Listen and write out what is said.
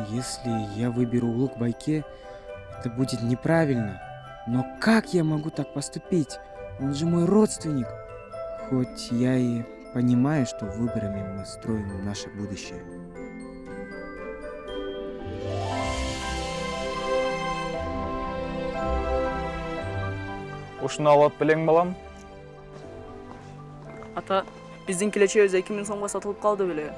Если я выберу лук Байке, это будет неправильно. Но как я могу так поступить? Он же мой родственник. Хоть я и понимаю, что выборами мы строим наше будущее. Ушуну алып белең балам? Ата, биздин келечегибиз 2000 сомго сатылып калды беле.